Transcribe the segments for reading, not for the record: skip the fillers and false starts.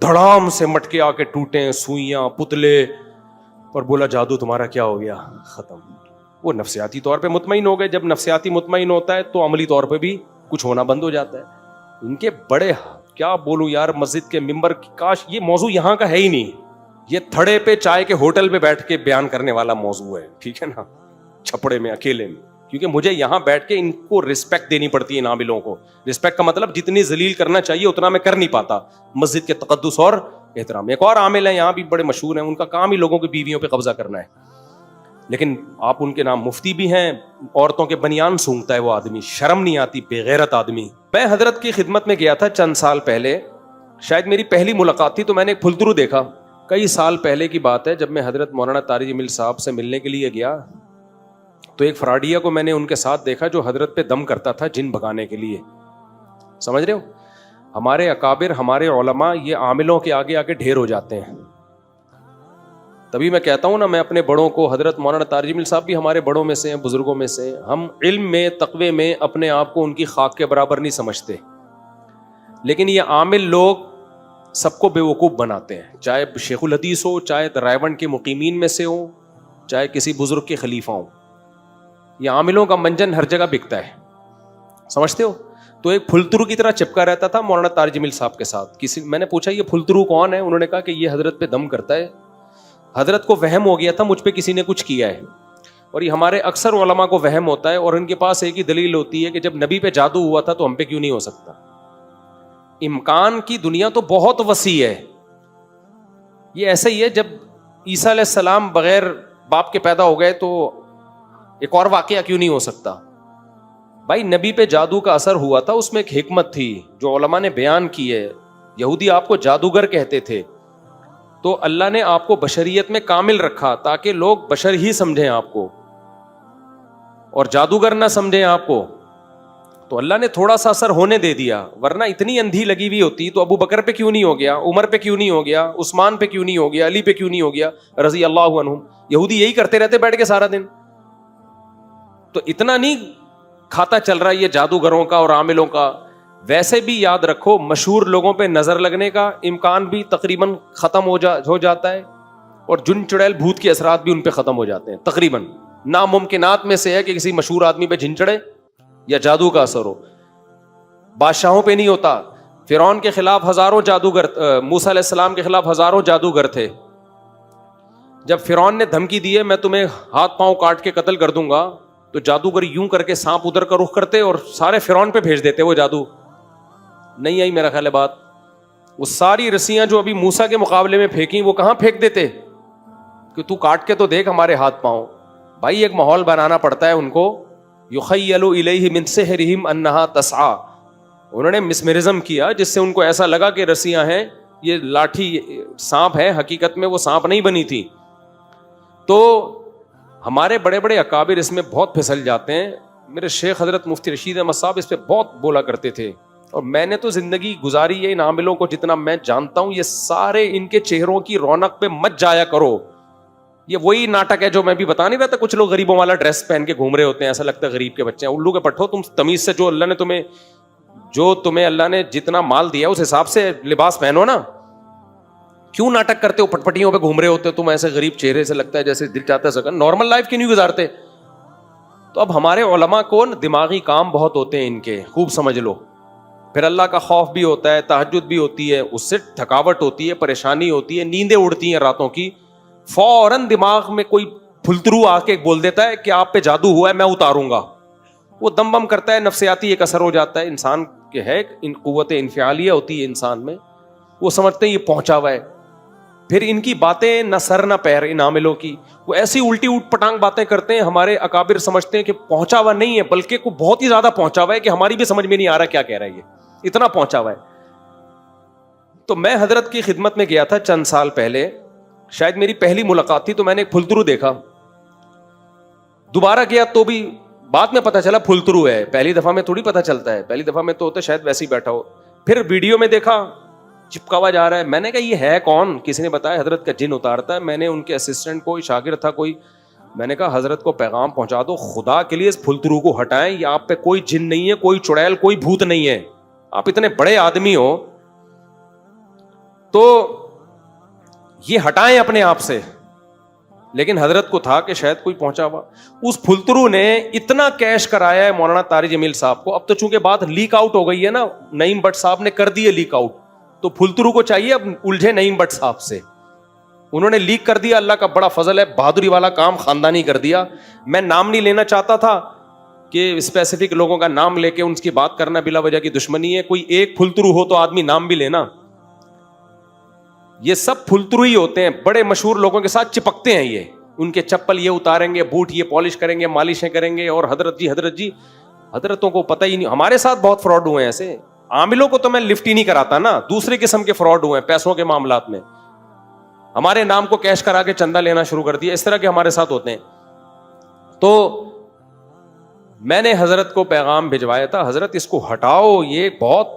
دھڑام سے مٹکے آ کے ٹوٹے, سوئیاں, پتلے, اور بولا جادو تمہارا کیا ہو گیا, ختم. وہ نفسیاتی طور پہ مطمئن ہو گئے. جب نفسیاتی مطمئن ہوتا ہے تو عملی طور پہ بھی کچھ ہونا بند ہو جاتا ہے. ان کے بڑے, کیا بولوں یار, مسجد کے ممبر, کاش یہ موضوع یہاں کا ہے ہی نہیں, یہ تھڑے پہ چائے کے ہوٹل پہ بیٹھ کے بیان کرنے والا موضوع ہے, ٹھیک ہے نا, چھپڑے میں اکیلے میں. کیونکہ مجھے یہاں بیٹھ کے ان کو رسپیکٹ دینی پڑتی ہے, عاملوں کو. رسپیکٹ کا مطلب جتنی ذلیل کرنا چاہیے اتنا میں کر نہیں پاتا, مسجد کے تقدس اور احترام. ایک اور عامل ہیں یہاں بھی بڑے مشہور ہیں, ان کا کام ہی لوگوں کی بیویوں پہ قبضہ کرنا ہے, لیکن آپ ان کے نام مفتی بھی ہیں. عورتوں کے بنیان سونگتا ہے وہ آدمی, شرم نہیں آتی, بے غیرت آدمی. میں حضرت کی خدمت میں گیا تھا چند سال پہلے, شاید میری پہلی ملاقات تھی, تو میں نے ایک پھلترو دیکھا. کئی سال پہلے کی بات ہے, جب میں حضرت مولانا طارق جمیل صاحب سے ملنے کے لیے گیا تو ایک فراڈیا کو میں نے ان کے ساتھ دیکھا جو حضرت پہ دم کرتا تھا جن بھگانے کے لیے. سمجھ رہے ہو, ہمارے اکابر, ہمارے علماء یہ عاملوں کے آگے آگے ڈھیر ہو جاتے ہیں. تبھی میں کہتا ہوں نا, میں اپنے بڑوں کو, حضرت مولانا طارق جمیل صاحب بھی ہمارے بڑوں میں سے ہیں, بزرگوں میں سے. ہم علم میں, تقوی میں اپنے آپ کو ان کی خاک کے برابر نہیں سمجھتے, لیکن یہ عامل لوگ سب کو بے وقوف بناتے ہیں, چاہے شیخ الحدیث ہو, چاہے رائیونڈ کے مقیمین میں سے ہو, چاہے کسی بزرگ کے خلیفہ ہوں. یہ عاملوں کا منجن ہر جگہ بکتا ہے, سمجھتے ہو. تو ایک پھلترو کی طرح چپکا رہتا تھا مولانا طارق جمیل صاحب کے ساتھ. میں نے پوچھا یہ پھلترو کون ہے, انہوں نے کہا کہ یہ حضرت پہ دم کرتا ہے. حضرت کو وہم ہو گیا تھا مجھ پہ کسی نے کچھ کیا ہے, اور یہ ہمارے اکثر علماء کو وہم ہوتا ہے, اور ان کے پاس ایک ہی دلیل ہوتی ہے کہ جب نبی پہ جادو ہوا تھا تو ہم پہ کیوں نہیں ہو سکتا. امکان کی دنیا تو بہت وسیع ہے. یہ ایسا ہی ہے, جب عیسیٰ علیہ السلام بغیر باپ کے پیدا ہو گئے تو ایک اور واقعہ کیوں نہیں ہو سکتا. بھائی نبی پہ جادو کا اثر ہوا تھا, اس میں ایک حکمت تھی جو علماء نے بیان کی ہے. یہودی آپ کو جادوگر کہتے تھے, تو اللہ نے آپ کو بشریت میں کامل رکھا تاکہ لوگ بشر ہی سمجھیں آپ کو, اور جادوگر نہ سمجھیں آپ کو. تو اللہ نے تھوڑا سا اثر ہونے دے دیا, ورنہ اتنی اندھی لگی ہوئی ہوتی تو ابو بکر پہ کیوں نہیں ہو گیا, عمر پہ کیوں نہیں ہو گیا, عثمان پہ کیوں نہیں ہو گیا, علی پہ کیوں نہیں ہو گیا رضی اللہ عنہم. یہودی یہی کرتے رہتے بیٹھ کے سارا دن. تو اتنا نہیں کھاتا چل رہا یہ جادوگروں کا اور عاملوں کا. ویسے بھی یاد رکھو, مشہور لوگوں پہ نظر لگنے کا امکان بھی تقریباً ختم ہو جاتا ہے, اور جن چڑیل بھوت کے اثرات بھی ان پہ ختم ہو جاتے ہیں. تقریباً ناممکنات میں سے ہے کہ کسی مشہور آدمی پہ جن چڑھے یا جادو کا اثر ہو. بادشاہوں پہ نہیں ہوتا. فرعون کے خلاف ہزاروں جادوگر, موسیٰ علیہ السلام کے خلاف ہزاروں جادوگر تھے. جب فرعون نے دھمکی دی ہے میں تمہیں ہاتھ پاؤں کاٹ کے قتل کر دوں گا, تو جادوگر یوں کر کے سانپ ادھر کا رخ کرتے اور سارے فرعون پہ بھیج دیتے وہ جادو. نہیں آئی میرا خیال ہے بات. وہ ساری رسیاں جو ابھی موسیٰ کے مقابلے میں پھینکی وہ کہاں پھینک دیتے کہ تو کاٹ کے تو دیکھ ہمارے ہاتھ پاؤں. بھائی ایک ماحول بنانا پڑتا ہے ان کو. یخیل الیہ من سحرہم انہا تسعی, انہوں نے مسمرزم کیا جس سے ان کو ایسا لگا کہ رسیاں ہیں, یہ لاٹھی سانپ ہے, حقیقت میں وہ سانپ نہیں بنی تھی. تو ہمارے بڑے بڑے اکابر اس میں بہت پھسل جاتے ہیں. میرے شیخ حضرت مفتی رشید احمد صاحب اس پہ بہت بولا کرتے تھے, اور میں نے تو زندگی گزاری ہے ان عاملوں کو جتنا میں جانتا ہوں. یہ سارے ان کے چہروں کی رونق پہ مت جایا کرو. یہ وہی ناٹک ہے جو میں بھی بتا نہیں رہا تھا. کچھ لوگ غریبوں والا ڈریس پہن کے گھوم رہے ہوتے ہیں, ایسا لگتا ہے غریب کے بچے ہیں. الو کے پٹھو, تم تمیز سے, جو تمہیں اللہ نے جتنا مال دیا اس حساب سے لباس پہنو نا. کیوں ناٹک کرتے ہو, پٹپٹیوں پہ گھوم رہے ہوتے ہو تم ایسے غریب چہرے سے, لگتا ہے جیسے دل چاہتا ہے سکن. نارمل لائف کیوں نہیں گزارتے؟ تو اب ہمارے علماء کو دماغی کام بہت ہوتے ہیں ان کے, خوب سمجھ لو. پھر اللہ کا خوف بھی ہوتا ہے, تہجد بھی ہوتی ہے, اس سے تھکاوٹ ہوتی ہے, پریشانی ہوتی ہے, نیندیں اڑتی ہیں راتوں کی. فوراً دماغ میں کوئی پھلترو آ کے بول دیتا ہے کہ آپ پہ جادو ہوا ہے, میں اتاروں گا. وہ دم بم کرتا ہے, نفسیاتی ایک اثر ہو جاتا ہے انسان کے, ہے ان قوت انفعالیہ ہوتی ہے انسان میں. وہ سمجھتے ہیں یہ پہنچا ہوا ہے. پھر ان کی باتیں نہ سر نہ پیر, ان عاملوں کی. وہ ایسی الٹی اوٹ پٹانگ باتیں کرتے ہیں, ہمارے اکابر سمجھتے ہیں کہ پہنچا ہوا نہیں ہے, بلکہ کو بہت ہی زیادہ پہنچا ہوا ہے کہ ہماری بھی سمجھ میں نہیں آ رہا کیا کہہ رہا ہے, یہ اتنا پہنچا ہوا ہے. تو میں حضرت کی خدمت میں گیا تھا چند سال پہلے, شاید میری پہلی ملاقات تھی, تو میں نے ایک پھلترو دیکھا. دوبارہ گیا تو بھی بعد میں پتا چلا پھلترو ہے, پہلی دفعہ میں تھوڑی پتا چلتا ہے. پہلی دفعہ میں تو ہوتا شاید ویسے ہی بیٹھا ہو. پھر ویڈیو میں دیکھا چپکا ہوا جا رہا ہے. میں نے کہا یہ ہے کون؟ کسی نے بتایا حضرت کا جن اتارتا ہے. میں نے ان کے اسسٹنٹ کو, شاگرد تھا کوئی, میں نے کہا حضرت کو پیغام پہنچا دو, خدا کے لیے اس پھلترو کو ہٹائیں, یہ آپ پہ کوئی جن نہیں ہے, کوئی چڑیل, کوئی بھوت نہیں ہے. آپ اتنے بڑے آدمی ہو, تو یہ ہٹائیں اپنے آپ سے. لیکن حضرت کو تھا کہ شاید کوئی پہنچا ہوا. اس پھلترو نے اتنا کیش کرایا ہے مولانا طارق جمیل صاحب کو. اب تو چونکہ بات لیک آؤٹ ہو گئی ہے نا, نعیم بٹ صاحب نے کر دی ہے لیک آؤٹ, تو پھلترو کو چاہیے اب الجھے نعیم بٹ صاحب سے. انہوں نے لیک کر دیا, اللہ کا بڑا فضل ہے, بہادری والا کام خاندانی کر دیا. میں نام نہیں لینا چاہتا تھا کہ اسپیسیفک لوگوں کا نام لے کے ان کی بات کرنا بلا وجہ کی دشمنی ہے. کوئی ایک پھلترو ہو تو آدمی نام بھی لینا. یہ سب پھلترو ہی ہوتے ہیں, بڑے مشہور لوگوں کے ساتھ چپکتے ہیں. یہ ان کے چپل یہ اتاریں گے, بوٹ یہ پالش کریں گے, مالشیں کریں گے, اور حضرت جی. حضرتوں کو پتہ ہی نہیں. ہمارے ساتھ بہت فراڈ ہوئے ہیں ایسے. عاملوں کو تو میں لفٹ ہی نہیں کراتا نا, دوسرے قسم کے فراڈ ہوئے ہیں پیسوں کے معاملات میں. ہمارے نام کو کیش کرا کے چندہ لینا شروع کر دیا, اس طرح کے ہمارے ساتھ ہوتے ہیں. تو میں نے حضرت کو پیغام بھجوایا تھا, حضرت اس کو ہٹاؤ, یہ بہت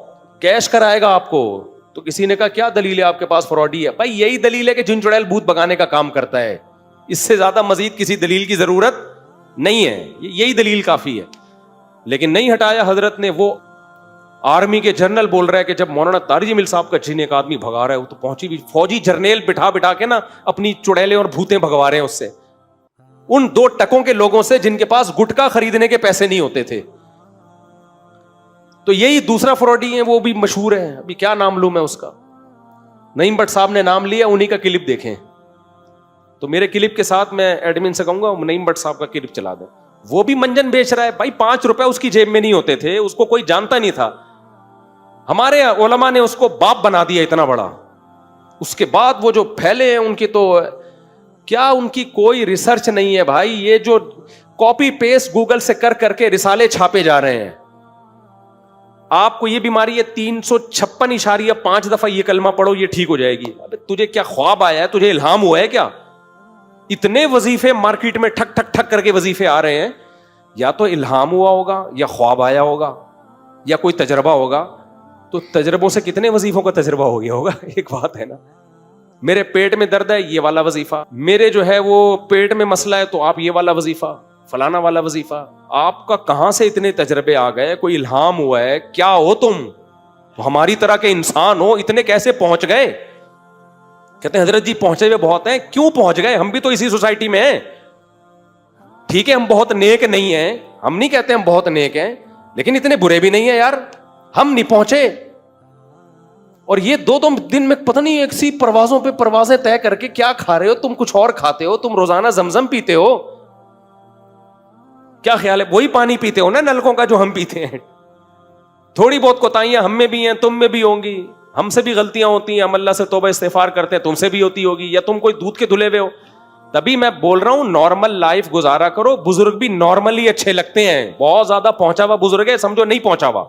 کیش کرائے گا آپ کو. تو کسی نے کہا کیا دلیل ہے آپ کے پاس فراڈی ہے؟ بھائی یہی دلیل ہے کہ جن چڑیل بھوت بگانے کا کام کرتا ہے, اس سے زیادہ مزید کسی دلیل کی ضرورت نہیں ہے, یہی دلیل کافی ہے. لیکن نہیں ہٹایا حضرت نے. وہ آرمی کے جنرل بول رہا ہے کہ جب مولانا طارق جمیل صاحب کا جن ایک آدمی بھگا رہا ہے, وہ تو پہنچی بھی فوجی جرنیل بٹھا کے نا اپنی چڑیلیں اور بھوتیں بھگوا رہے ہیں اس سے, ان 2 ٹکوں کے لوگوں سے جن کے پاس گٹکا خریدنے کے پیسے نہیں ہوتے تھے. تو یہی دوسرا فراڈی ہے, وہ بھی مشہور ہے. ابھی کیا نام لوں میں اس کا؟ نعیم بٹ صاحب نے نام لیا, انہی کا کلپ دیکھیں. تو میرے کلپ کے ساتھ میں ایڈمن سے کہوں گا نعیم بٹ صاحب کا کلپ چلا دیں. وہ بھی منجن بیچ رہا ہے. بھائی 5 روپے اس کی جیب میں نہیں ہوتے تھے, اس کو کوئی جانتا نہیں تھا. ہمارے علماء نے اس کو باپ بنا دیا اتنا بڑا. اس کے بعد وہ جو پھیلے ہیں ان کی تو کیا, ان کی کوئی ریسرچ نہیں ہے بھائی. یہ جو کاپی پیسٹ گوگل سے کر کے رسالے چھاپے جا رہے ہیں. آپ کو یہ بیماری ہے 356.5 دفعہ یہ کلمہ پڑھو یہ ٹھیک ہو جائے گی. ابے تجھے کیا خواب آیا ہے, تجھے الہام ہوا ہے کیا؟ اتنے وظیفے مارکیٹ میں ٹھک ٹھک ٹھک کر کے وظیفے آ رہے ہیں. یا تو الہام ہوا ہوگا, یا خواب آیا ہوگا, یا کوئی تجربہ ہوگا. تو تجربوں سے کتنے وظیفوں کا تجربہ ہو گیا ہوگا. ایک بات ہے نا, میرے پیٹ میں درد ہے, یہ والا وظیفہ. میرے جو ہے وہ پیٹ میں مسئلہ ہے, تو آپ یہ والا وظیفہ, فلانا والا وظیفہ. آپ کا کہاں سے اتنے تجربے آ گئے؟ کوئی الہام ہوا ہے کیا؟ ہو تم ہماری طرح کے انسان ہو, اتنے کیسے پہنچ گئے؟ کہتے ہیں حضرت جی پہنچے ہوئے بہت ہیں. کیوں پہنچ گئے؟ ہم بھی تو اسی سوسائٹی میں ہیں. ٹھیک ہے ہم بہت نیک نہیں ہیں, ہم نہیں کہتے ہم بہت نیک ہیں, لیکن اتنے برے بھی نہیں ہیں یار. ہم نہیں پہنچے. اور یہ 2 دن میں پتہ نہیں ایک سی پروازوں پہ پروازیں طے کر کے کیا کھا رہے ہو تم؟ کچھ اور کھاتے ہو تم. روزانہ زمزم پیتے ہو, کیا خیال ہے؟ وہی پانی پیتے ہو نا نلکوں کا جو ہم پیتے ہیں. تھوڑی بہت کوتاہیاں ہم میں بھی ہیں, تم میں بھی ہوں گی, ہم سے بھی غلطیاں ہوتی ہیں, ہم اللہ سے توبہ استغفار کرتے ہیں, تم سے بھی ہوتی ہوگی, یا تم کوئی دودھ کے دھلے ہوئے ہو. تبھی میں بول رہا ہوں نارمل لائف گزارا کرو. بزرگ بھی نارملی اچھے لگتے ہیں. بہت زیادہ پہنچا ہوا بزرگ ہے سمجھو نہیں پہنچا ہوا.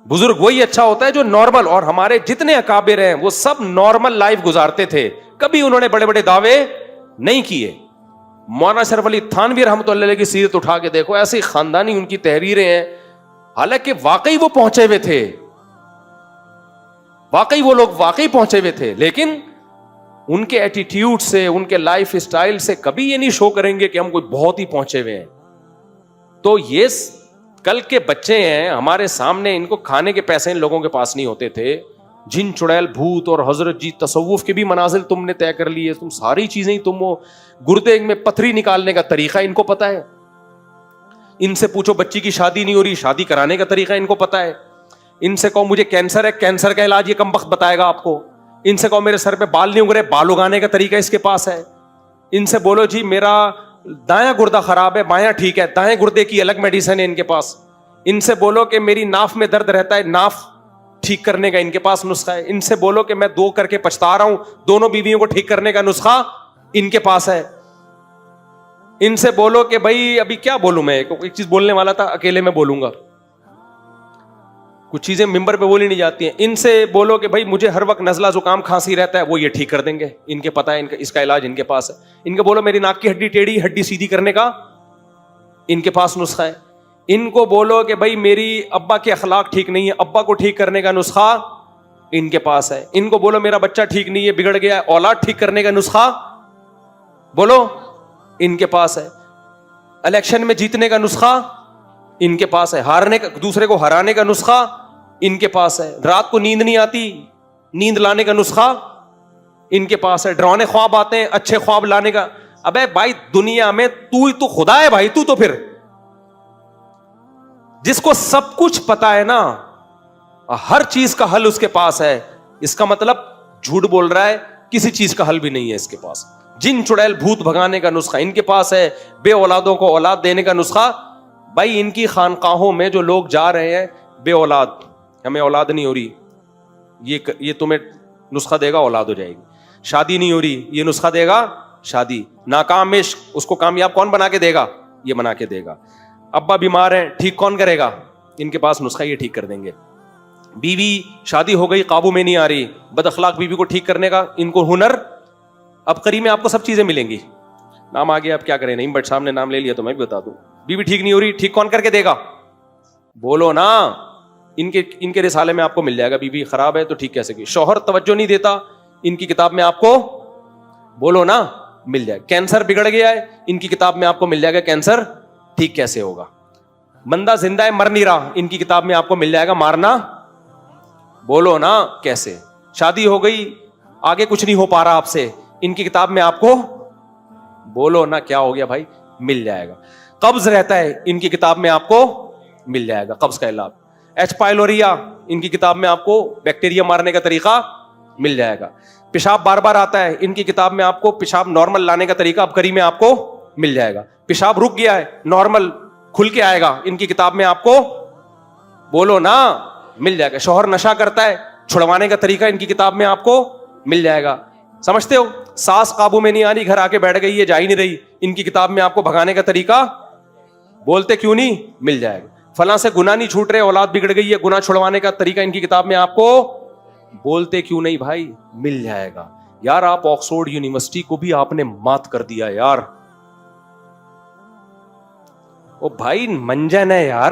بزرگ وہی اچھا ہوتا ہے جو نارمل. اور ہمارے جتنے اکابر ہیں وہ سب نارمل لائف گزارتے تھے, کبھی انہوں نے بڑے بڑے دعوے نہیں کیے. مولانا اشرف علی تھانوی رحمۃ اللہ علیہ کی سیرت اٹھا کے دیکھو, ایسی خاندانی ان کی تحریریں ہیں. حالانکہ واقعی وہ پہنچے ہوئے تھے, واقعی وہ لوگ واقعی پہنچے ہوئے تھے, لیکن ان کے ایٹیٹیوڈ سے, ان کے لائف اسٹائل سے کبھی یہ نہیں شو کریں گے کہ ہم کوئی بہت ہی پہنچے ہوئے ہیں. تو یہ کل کے بچے ہیں ہمارے سامنے, ان کو کھانے کے پیسے ان لوگوں کے پاس نہیں ہوتے تھے. جن چڑیل بھوت اور حضرت جی تصوف کے بھی منازل تم نے طے کر لیے, تم ساری چیزیں تم, وہ گردے میں پتھری نکالنے کا طریقہ ان کو پتا ہے. ان سے پوچھو بچی کی شادی نہیں ہو رہی, شادی کرانے کا طریقہ ان کو پتا ہے. ان سے کہو مجھے کینسر ہے, کینسر کا علاج یہ کم وقت بتائے گا آپ کو. ان سے کہو میرے سر پہ بال نہیں اگ رہے, بال اگانے کا طریقہ اس کے پاس ہے. ان سے بولو جی میرا دایاں گردہ خراب ہے, بایاں ٹھیک ہے, دائیں گردے کی الگ میڈیسن ہے ان کے پاس. ان سے بولو کہ میری ناف میں درد رہتا ہے, ناف ٹھیک کرنے کا ان کے پاس نسخہ ہے. ان سے بولو کہ میں 2 کر کے پچھتا رہا ہوں, دونوں بیویوں کو ٹھیک کرنے کا نسخہ ان کے پاس ہے. ان سے بولو کہ بھائی ابھی کیا بولوں میں, ایک چیز بولنے والا تھا اکیلے میں بولوں گا, کچھ چیزیں ممبر پہ بولی نہیں جاتی ہیں. ان سے بولو کہ بھائی مجھے ہر وقت نزلہ زکام کھانسی رہتا ہے, وہ یہ ٹھیک کر دیں گے, ان کے پتہ ہے, اس کا علاج ان کے پاس ہے. ان کو بولو میری ناک کی ہڈی ٹیڑھی, ہڈی سیدھی کرنے کا ان کے پاس نسخہ ہے. ان کو بولو کہ بھائی میری ابا کے اخلاق ٹھیک نہیں ہے, ابا کو ٹھیک کرنے کا نسخہ ان کے پاس ہے. ان کو بولو میرا بچہ ٹھیک نہیں ہے, بگڑ گیا ہے, اولاد ٹھیک کرنے کا نسخہ بولو ان کے پاس ہے. الیکشن میں جیتنے کا نسخہ ان کے پاس ہے, ہارنے کا, دوسرے کو ہرانے کا نسخہ ان کے پاس ہے. رات کو نیند نہیں آتی, نیند لانے کا نسخہ ان کے پاس ہے. ڈراؤنے خواب آتے ہیں, اچھے خواب لانے کا. ابے بھائی دنیا میں تو خدا ہے بھائی, تو پھر جس کو سب کچھ پتا ہے نا, ہر چیز کا حل اس کے پاس ہے, اس کا مطلب جھوٹ بول رہا ہے, کسی چیز کا حل بھی نہیں ہے اس کے پاس. جن چڑیل بھوت بھگانے کا نسخہ ان کے پاس ہے, بے اولادوں کو اولاد دینے کا نسخہ. بھائی ان کی خانقاہوں میں جو لوگ جا رہے ہیں بے اولاد, ہمیں اولاد نہیں ہو رہی, یہ تمہیں نسخہ دے گا اولاد ہو جائے گی. شادی نہیں ہو رہی, یہ نسخہ دے گا شادی. ناکام عشق, اس کو کامیاب کون بنا کے دے گا؟ یہ بنا کے دے گا. ابا بیمار ہیں, ٹھیک کون کرے گا؟ ان کے پاس نسخہ, یہ ٹھیک کر دیں گے. بیوی شادی ہو گئی قابو میں نہیں آ رہی, بد اخلاق بیوی کو ٹھیک کرنے کا ان کو ہنر. اب قریب میں آپ کو سب چیزیں ملیں گی. نام آ گیا, اب کیا کریں, نہیں بٹ صاحب نے نام لے لیا تو میں بھی بتا دوں. بیوی ٹھیک نہیں ہو رہی, ٹھیک کون کر کے دے گا؟ بولو نا. ان کے رسالے میں آپ کو مل جائے گا بیوی خراب ہے تو ٹھیک کیسے کی. شوہر توجہ نہیں دیتا, ان کی کتاب میں آپ کو, بولو نا, مل جائے. کینسر بگڑ گیا ہے, ان کی کتاب میں آپ کو مل جائے گا کینسر ٹھیک کیسے ہوگا. بندہ زندہ ہے مر نہیں رہا, ان کی کتاب میں آپ کو مل جائے گا مارنا, بولو نا, کیسے. شادی ہو گئی آگے کچھ نہیں ہو پا رہا آپ سے, ان کی کتاب میں آپ کو, بولو نا, کیا ہو گیا بھائی, مل جائے گا. قبض رہتا ہے, ان کی کتاب میں آپ کو مل جائے گا قبض کا علاج. ایچ پائلوریا, ان کی کتاب میں آپ کو بیکٹیریا مارنے کا طریقہ مل جائے گا. پیشاب بار بار آتا ہے, ان کی کتاب میں آپ کو پیشاب نارمل لانے کا طریقہ اب قریب میں آپ کو مل جائے گا. پیشاب رک گیا ہے, نارمل کھل کے آئے گا, ان کی کتاب میں آپ کو, بولو نا, مل جائے گا. شوہر نشہ کرتا ہے, چھڑوانے کا طریقہ ان کی کتاب میں آپ کو مل جائے گا. سمجھتے ہو, ساس قابو میں نہیں آ رہی, گھر آ کے بیٹھ گئی ہے, جا ہی نہیں رہی, ان کی کتاب میں آپ کو بھگانے کا طریقہ, بولتے کیوں نہیں, مل جائے گا. فلاں سے گناہ نہیں چھوٹ رہے, اولاد بگڑ گئی ہے, گناہ چھڑوانے کا طریقہ ان کی کتاب میں آپ کو, بولتے کیوں نہیں بھائی, مل جائے گا. یار آپ آکسفورڈ یونیورسٹی کو بھی آپ نے مات کر دیا یار. او بھائی منجن ہے یار.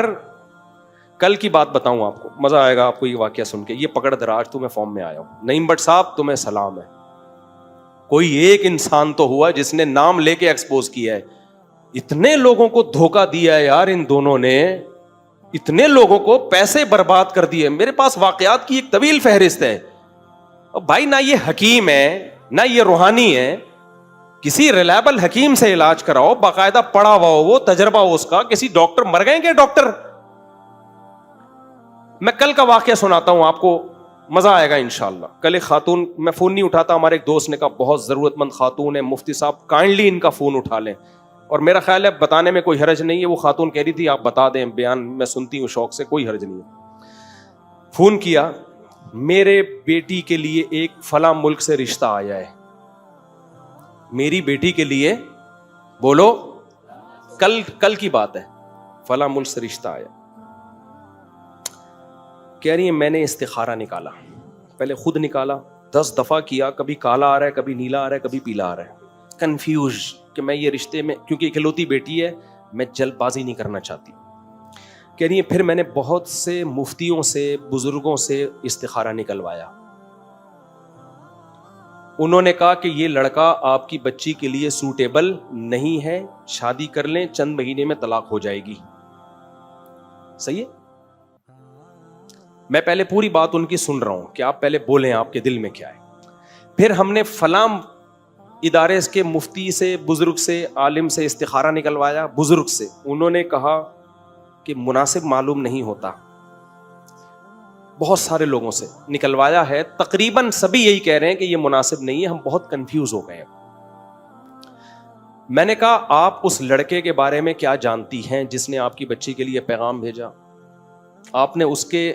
کل کی بات بتاؤں آپ کو, مزہ آئے گا آپ کو یہ واقعہ سن کے. یہ پکڑ دراج تو میں فارم میں آیا ہوں. نعیم بٹ صاحب تمہیں سلام ہے. کوئی ایک انسان تو ہوا جس نے نام لے کے ایکسپوز کیا ہے. اتنے لوگوں کو دھوکہ دیا ہے یار ان دونوں نے, اتنے لوگوں کو پیسے برباد کر دیے. میرے پاس واقعات کی ایک طویل فہرست ہے. بھائی نہ یہ حکیم ہے نہ یہ روحانی ہے, کسی ریلائبل حکیم سے علاج کراؤ, باقاعدہ پڑھا ہوا ہو, وہ تجربہ ہو اس کا. کسی ڈاکٹر مر گئے کیا ڈاکٹر؟ میں کل کا واقعہ سناتا ہوں آپ کو, مزہ آئے گا انشاءاللہ. کل ایک خاتون, میں فون نہیں اٹھاتا, ہمارے ایک دوست نے کہا بہت ضرورت مند خاتون ہے, مفتی صاحب کائنڈلی ان کا فون اٹھا لیں. اور میرا خیال ہے بتانے میں کوئی حرج نہیں ہے. وہ خاتون کہہ رہی تھی آپ بتا دیں, بیان میں سنتی ہوں شوق سے, کوئی حرج نہیں ہے. فون کیا, میرے بیٹی کے لیے ایک فلاں ملک سے رشتہ آیا ہے. میری بیٹی کے لیے, بولو, کل کی بات ہے, فلاں ملک سے رشتہ آیا. کہہ رہی ہے میں نے استخارہ نکالا, پہلے خود نکالا, 10 دفعہ کیا, کبھی کالا آ رہا ہے, کبھی نیلا آ رہا ہے, کبھی پیلا آ رہا ہے. کنفیوز کہ میں یہ رشتے میں, کیونکہ اکلوتی بیٹی ہے, میں جلد بازی نہیں کرنا چاہتی. کہہ رہی ہے پھر میں نے بہت سے مفتیوں سے, بزرگوں سے استخارہ نکلوایا. انہوں نے کہا کہ یہ لڑکا آپ کی بچی کے لیے سوٹیبل نہیں ہے, شادی کر لیں, چند مہینے میں طلاق ہو جائے گی. صحیح ہے. میں پہلے پوری بات ان کی سن رہا ہوں کہ آپ پہلے بولیں آپ کے دل میں کیا ہے. پھر ہم نے فلاں ادارے کے مفتی سے, بزرگ سے, عالم سے استخارہ نکلوایا, بزرگ سے. انہوں نے کہا کہ مناسب معلوم نہیں ہوتا. بہت سارے لوگوں سے نکلوایا ہے, تقریباً سبھی یہی کہہ رہے ہیں کہ یہ مناسب نہیں ہے, ہم بہت کنفیوز ہو گئے ہیں. میں نے کہا آپ اس لڑکے کے بارے میں کیا جانتی ہیں جس نے آپ کی بچی کے لیے پیغام بھیجا؟ آپ نے اس کے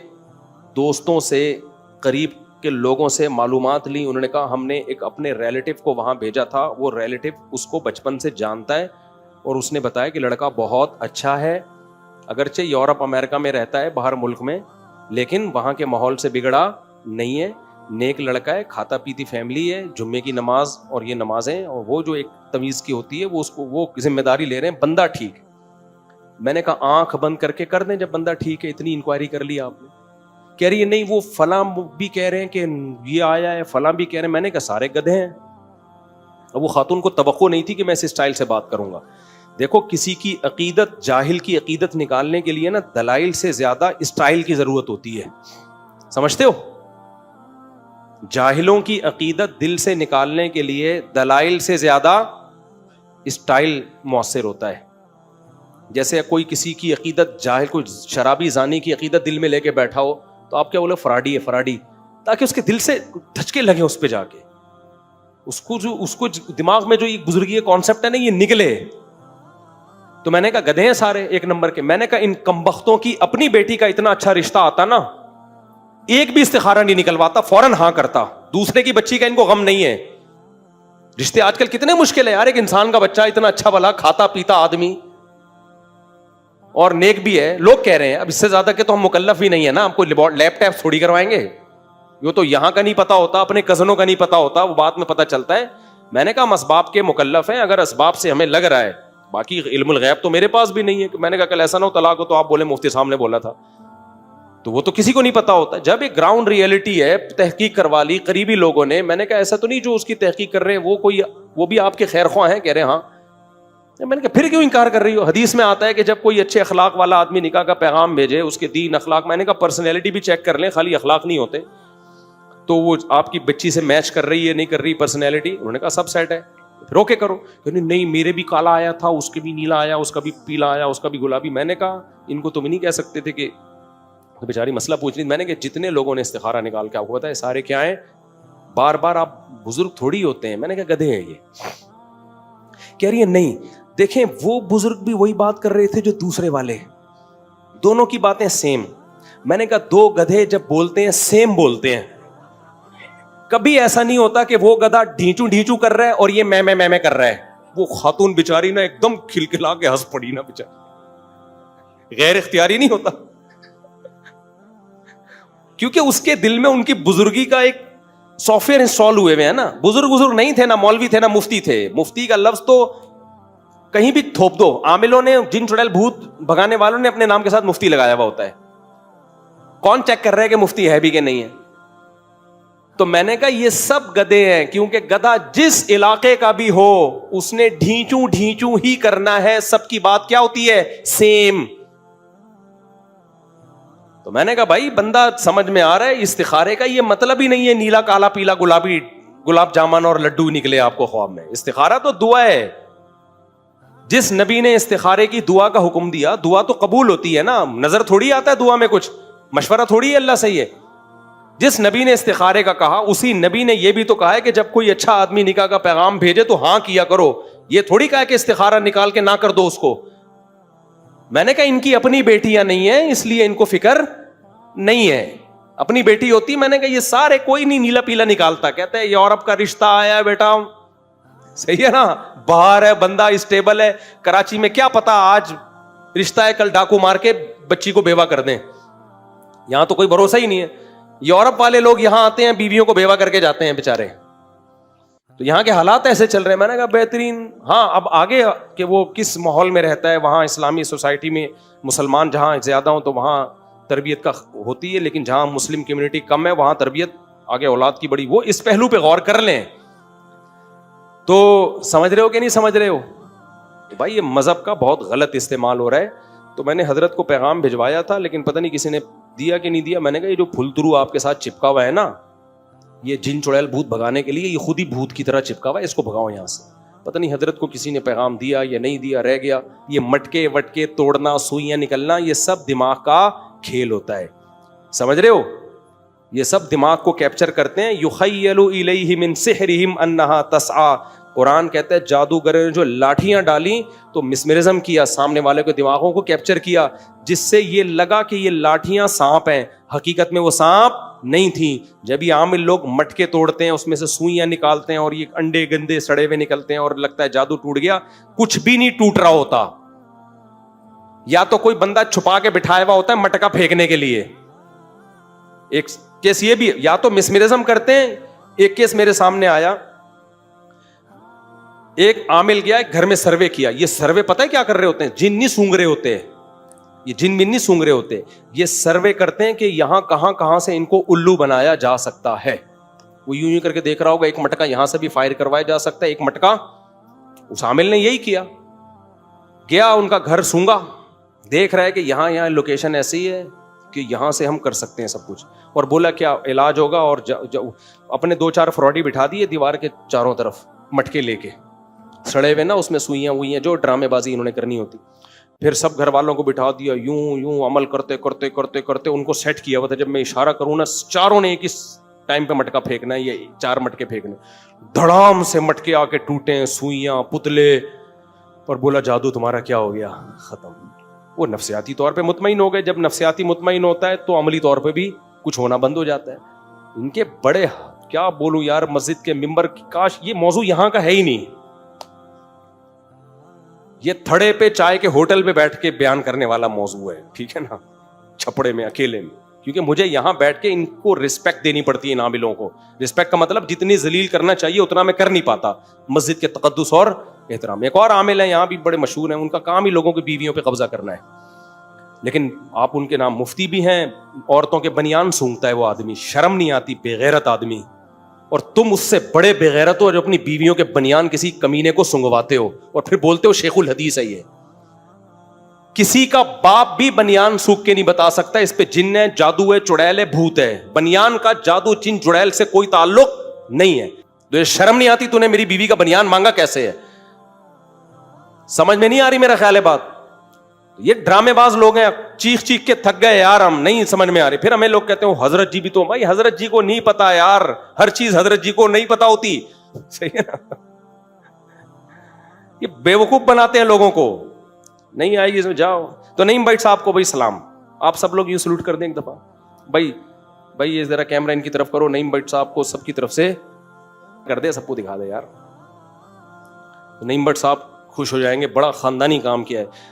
دوستوں سے, قریب کے لوگوں سے معلومات لی. انہوں نے کہا ہم نے ایک اپنے ریلیٹو کو وہاں بھیجا تھا, وہ ریلیٹو اس کو بچپن سے جانتا ہے, اور اس نے بتایا کہ لڑکا بہت اچھا ہے, اگرچہ یورپ امریکہ میں رہتا ہے, باہر ملک میں, لیکن وہاں کے ماحول سے بگڑا نہیں ہے, نیک لڑکا ہے, کھاتا پیتی فیملی ہے, جمعے کی نماز اور یہ نمازیں, اور وہ جو ایک تمیز کی ہوتی ہے وہ اس کو, وہ ذمہ داری لے رہے ہیں, بندہ ٹھیک. میں نے کہا آنکھ بند کر کے کر دیں جب بندہ ٹھیک ہے, اتنی انکوائری کر لی آپ نے. کہہ رہی ہے نہیں وہ فلاں بھی کہہ رہے ہیں کہ یہ آیا ہے, فلاں بھی کہہ رہے ہیں. میں نے کہا سارے گدھے ہیں. اب وہ خاتون کو توقع نہیں تھی کہ میں اس اسٹائل سے بات کروں گا. دیکھو کسی کی عقیدت, جاہل کی عقیدت نکالنے کے لیے نا دلائل سے زیادہ اسٹائل کی ضرورت ہوتی ہے, سمجھتے ہو. جاہلوں کی عقیدت دل سے نکالنے کے لیے دلائل سے زیادہ اسٹائل مؤثر ہوتا ہے. جیسے کوئی کسی کی عقیدت جاہل، کوئی شرابی زانی کی عقیدت دل میں لے کے بیٹھا ہو تو آپ کیا بولے فراڈی ہے فراڈی، تاکہ اس کے دل سے دھچکے لگے اس پہ جا کے، اس کو دماغ میں جو یہ بزرگی کانسیپٹ ہے نا یہ نکلے. تو میں نے کہا گدھے ہیں سارے ایک نمبر کے. میں نے کہا ان کمبختوں کی اپنی بیٹی کا اتنا اچھا رشتہ آتا نا، ایک بھی استخارہ نہیں نکلواتا، فوراً ہاں کرتا. دوسرے کی بچی کا ان کو غم نہیں ہے. رشتے آج کل کتنے مشکل ہے یار. ایک انسان کا بچہ اتنا اچھا بھلا کھاتا پیتا آدمی اور نیک بھی ہے، لوگ کہہ رہے ہیں اب اس سے زیادہ کہ تو ہم مکلف ہی نہیں ہے نا، ہم کو لیپ ٹاپ تھوڑی کروائیں گے. یہ تو یہاں کا نہیں پتا ہوتا، اپنے کزنوں کا نہیں پتا ہوتا، وہ بات میں پتا چلتا ہے. میں نے کہا ہم اسباب کے مکلف ہیں، اگر اسباب سے ہمیں لگ رہا ہے، باقی علم الغیب تو میرے پاس بھی نہیں ہے. میں نے کہا کل ایسا نہ ہو طلاق ہو تو آپ بولے مفتی صاحب نے بولا تھا، تو وہ تو کسی کو نہیں پتا ہوتا. جب ایک گراؤنڈ ریئلٹی ہے، تحقیق کروا لی قریبی لوگوں نے. میں نے کہا ایسا تو نہیں جو اس کی تحقیق کر رہے ہیں وہ بھی آپ کے خیر خواہ ہیں؟ کہہ رہے ہاں. میں نے کہا پھر کیوں انکار کر رہی ہو؟ حدیث میں آتا ہے کہ جب کوئی اچھے اخلاق والا آدمی نکاح کا پیغام بھیجے، اس کے دین اخلاق، میں نے کہا پرسنالٹی بھی چیک کر لیں، خالی اخلاق نہیں ہوتے. تو وہ آپ کی بچی سے میچ کر رہی ہے نہیں کر رہی پرسنالٹی؟ انہوں نے کہا سب سیٹ ہے، روکے کرو. نہیں میرے بھی کالا آیا تھا، اس کے بھی نیلا آیا، اس کا بھی پیلا آیا، اس کا بھی گلابی. میں نے کہا ان کو تم نہیں کہہ سکتے تھے کہ بیچاری مسئلہ پوچھ رہی. میں نے کہا جتنے لوگوں نے استخارہ نکال کے آپ کو بتایا سارے کیا ہیں؟ بار بار آپ بزرگ تھوڑی ہوتے ہیں. میں نے کہا گدھے ہیں یہ. کہہ رہی ہے نہیں دیکھیں وہ بزرگ بھی وہی بات کر رہے تھے جو دوسرے والے، دونوں کی باتیں سیم. میں نے کہا دو گدھے جب بولتے ہیں سیم بولتے ہیں. کبھی ایسا نہیں ہوتا کہ وہ گدھا ڈھینچو ڈھینچو کر رہا ہے اور یہ میں کر رہا ہے. وہ خاتون بیچاری نا ایک دم کھلکھلا کے ہنس پڑی نا بیچاری، غیر اختیاری نہیں ہوتا، کیونکہ اس کے دل میں ان کی بزرگی کا ایک سافٹ ویئر انسٹال ہوئے ہوئے ہیں نا. بزرگ نہیں تھے، نہ مولوی تھے، نہ مفتی تھے. مفتی کا لفظ تو کہیں بھی تھوپ دو. عاملوں نے، جن چڑیل بھوت بھگانے والوں نے اپنے نام کے ساتھ مفتی لگایا ہوا ہوتا ہے. کون چیک کر رہا ہے کہ مفتی ہے بھی کہ نہیں ہے؟ تو میں نے کہا یہ سب گدھے ہیں، کیونکہ گدھا جس علاقے کا بھی ہو اس نے ڈھینچو ڈھینچو ہی کرنا ہے. سب کی بات کیا ہوتی ہے؟ سیم. تو میں نے کہا بھائی بندہ سمجھ میں آ رہا ہے استخارے کا یہ مطلب ہی نہیں ہے نیلا کالا پیلا گلابی گلاب جامن اور لڈو نکلے آپ کو خواب میں. استخارہ تو دعا ہے. جس نبی نے استخارے کی دعا کا حکم دیا، دعا تو قبول ہوتی ہے نا، نظر تھوڑی آتا ہے دعا میں، کچھ مشورہ تھوڑی ہے اللہ سے. یہ جس نبی نے استخارے کا کہا، اسی نبی نے یہ بھی تو کہا ہے کہ جب کوئی اچھا آدمی نکاح کا پیغام بھیجے تو ہاں کیا کرو. یہ تھوڑی کہا کہ استخارہ نکال کے نہ کر دو اس کو. میں نے کہا ان کی اپنی بیٹیاں نہیں ہیں اس لیے ان کو فکر نہیں ہے. اپنی بیٹی ہوتی میں نے کہا یہ سارے کوئی نہیں نیلا پیلا نکالتا. کہتے ہیں یورپ کا رشتہ آیا ہے بیٹا، صحیح ہے نا، باہر ہے بندہ اسٹیبل ہے. کراچی میں کیا پتا آج رشتہ ہے کل ڈاکو مار کے بچی کو بیوہ کر دیں. یہاں تو کوئی بھروسہ ہی نہیں ہے. یورپ والے لوگ یہاں آتے ہیں بیویوں کو بیوہ کر کے جاتے ہیں بیچارے. تو یہاں کے حالات ایسے چل رہے ہیں. میں نے کہا بہترین. ہاں اب آگے کہ وہ کس ماحول میں رہتا ہے، وہاں اسلامی سوسائٹی میں مسلمان جہاں زیادہ ہوں تو وہاں تربیت کا ہوتی ہے، لیکن جہاں مسلم کمیونٹی کم ہے وہاں تربیت آگے اولاد کی بڑی. وہ اس پہلو پہ غور کر لیں. تو سمجھ رہے ہو کہ نہیں سمجھ رہے ہو؟ تو بھائی یہ مذہب کا بہت غلط استعمال ہو رہا ہے. تو میں نے حضرت کو پیغام بھجوایا تھا لیکن پتہ نہیں کسی نے دیا کہ نہیں دیا. میں نے کہا یہ جو پھل ترو آپ کے ساتھ چپکا ہوا ہے نا، یہ جن چڑیل بھوت بھگانے کے لیے یہ خود ہی بھوت کی طرح چپکا ہوا ہے، اس کو بھگاؤ یہاں سے. پتہ نہیں حضرت کو کسی نے پیغام دیا یا نہیں دیا، رہ گیا. یہ مٹکے وٹکے توڑنا، سوئیاں نکلنا، یہ سب دماغ کا کھیل ہوتا ہے. سمجھ رہے ہو؟ یہ سب دماغ کو کیپچر کرتے ہیں. یخیل الیہ من سحرہم انہا تسعی. قرآن کہتا ہے جادوگروں نے جو لاٹھیاں ڈالی تو مسمرزم کیا، سامنے والے کے دماغوں کو کیپچر کیا، جس سے یہ لگا کہ یہ لاٹھیاں سانپ ہیں. حقیقت میں وہ سانپ نہیں تھیں. جب یہ عامل لوگ مٹکے توڑتے ہیں، اس میں سے سوئیاں نکالتے ہیں اور یہ انڈے گندے سڑے ہوئے نکلتے ہیں اور لگتا ہے جادو ٹوٹ گیا. کچھ بھی نہیں ٹوٹ رہا ہوتا. یا تو کوئی بندہ چھپا کے بٹھایا ہوا ہوتا ہے مٹکا پھینکنے کے لیے. ایک کیس یہ بھی، یا تو مسمرزم کرتے ہیں. ایک کیس میرے سامنے آیا، ایک عامل گیا گھر میں سروے کیا. یہ سروے پتہ ہے کیا کر رہے ہوتے ہیں؟ جن نہیں سونگ رہے ہوتے، یہ جن بھی نہیں سونگ رہے ہوتے. یہ سروے کرتے ہیں کہ یہاں کہاں کہاں سے ان کو الو بنایا جا سکتا ہے. وہ یوں کر کے دیکھ رہا ہوگا ایک مٹکا یہاں سے بھی فائر کروایا جا سکتا ہے. ایک مٹکا اس عامل نے یہی کیا. گیا ان کا گھر سونگا، دیکھ رہا ہے کہ یہاں لوکیشن ایسی ہے، کہ یہاں سے ہم کر سکتے ہیں سب کچھ, اور بولا کیا علاج ہوگا, اور اپنے 2-4 فراڈی بٹھا دیے دیوار کے چاروں طرف مٹکے لے کے سڑے ہوئے نا, اس میں سوئیاں ہوئی ہیں جو ڈرامے بازی انہوں نے کرنی ہوتی. پھر سب گھر والوں کو بٹھا دیا, یوں عمل کرتے کرتے کرتے کرتے ان کو سیٹ کیا ہوا تھا, جب میں اشارہ کروں نا چاروں نے ایک ہی ٹائم پہ مٹکا پھینکنا ہے, یہ 4 مٹکے پھینکنے, دھڑام سے مٹکے آ کے ٹوٹے, سوئیاں پتلے, اور بولا جادو تمہارا کیا ہو گیا, ختم. وہ نفسیاتی طور پہ مطمئن ہو گئے. جب نفسیاتی مطمئن ہوتا ہے تو عملی طور پہ بھی کچھ ہونا بند ہو جاتا ہے. ان کے بڑے کیا بولوں یار, مسجد کے ممبر, کاش یہ موضوع یہاں کا ہے ہی نہیں, یہ تھڑے پہ چائے کے ہوٹل پہ بیٹھ کے بیان کرنے والا موضوع ہے, ٹھیک ہے نا, چھپڑے میں اکیلے میں. کیونکہ مجھے یہاں بیٹھ کے ان کو رسپیکٹ دینی پڑتی ہے, نابلوں کو. رسپیکٹ کا مطلب جتنی ذلیل کرنا چاہیے اتنا میں کر نہیں پاتا. مسجد کے تقدس اور احترام. ایک اور عامل ہے یہاں بھی بڑے مشہور ہیں, ان کا کام ہی لوگوں کی بیویوں پہ قبضہ کرنا ہے, لیکن آپ ان کے نام مفتی بھی ہیں. عورتوں کے بنیان سونگتا ہے وہ آدمی, شرم نہیں آتی, بے غیرت آدمی. اور تم اس سے بڑے بے غیرت ہو جو اپنی بیویوں کے بنیان کسی کمینے کو سنگواتے ہو اور پھر بولتے ہو شیخ الحدیث ہے یہ. کسی کا باپ بھی بنیان سوکھ کے نہیں بتا سکتا اس پہ جن ہے, جادو ہے, چڑیل ہے, بھوت ہے. بنیان کا جادو جن چڑیل سے کوئی تعلق نہیں ہے. تو شرم نہیں آتی, تو نے میری بیوی کا بنیان مانگا کیسے ہے؟ سمجھ میں نہیں آ رہی میرا خیال ہے بات. یہ ڈرامے باز لوگ ہیں, چیخ چیخ کے تھک گئے یار, ہم نہیں سمجھ میں آ رہی. پھر ہمیں لوگ کہتے ہیں حضرت جی بھی تو, بھائی حضرت جی کو نہیں پتا یار, ہر چیز حضرت جی کو نہیں پتا ہوتی, صحیح ہے نا. یہ بیوقوف بناتے ہیں لوگوں کو. نہیں آئے گی اس میں جاؤ. تو نعیم بھائی صاحب کو بھائی سلام, آپ سب لوگ یہ سلوٹ کر دیں ایک دفعہ. بھائی یہ ذرا کیمرہ ان کی طرف کرو, نعیم بھٹ صاحب کو سب کی طرف سے کر دے, سب کو دکھا دے یار. نعیم بھٹ صاحب خوش ہو جائیں گے, بڑا خاندانی کام کیا ہے.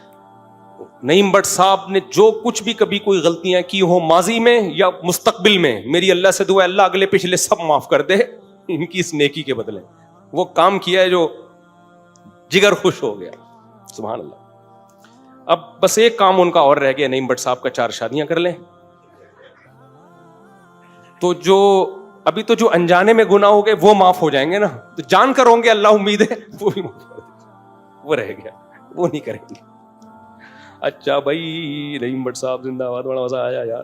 نعیم بھٹ صاحب نے جو کچھ بھی کبھی کوئی غلطیاں کی ہوں ماضی میں یا مستقبل میں, میری اللہ سے دعا اللہ اگلے پچھلے سب معاف کر دے ان کی اس نیکی کے بدلے. وہ کام کیا ہے جو جگر خوش ہو گیا, سبحان اللہ. اب بس ایک کام ان کا اور رہ گیا, نعیم بھٹ صاحب کا 4 شادیاں کر لیں. تو جو ابھی تو جو انجانے میں گناہ ہو گئے وہ معاف ہو جائیں گے نا, تو جان کر ہوں گے اللہ امید ہے وہ بھی معاف کر دے. وہ رہ گیا, وہ نہیں کریں گے. اچھا بھائی, نعیم بھٹ صاحب زندہ باد, بڑا مزہ آیا یار.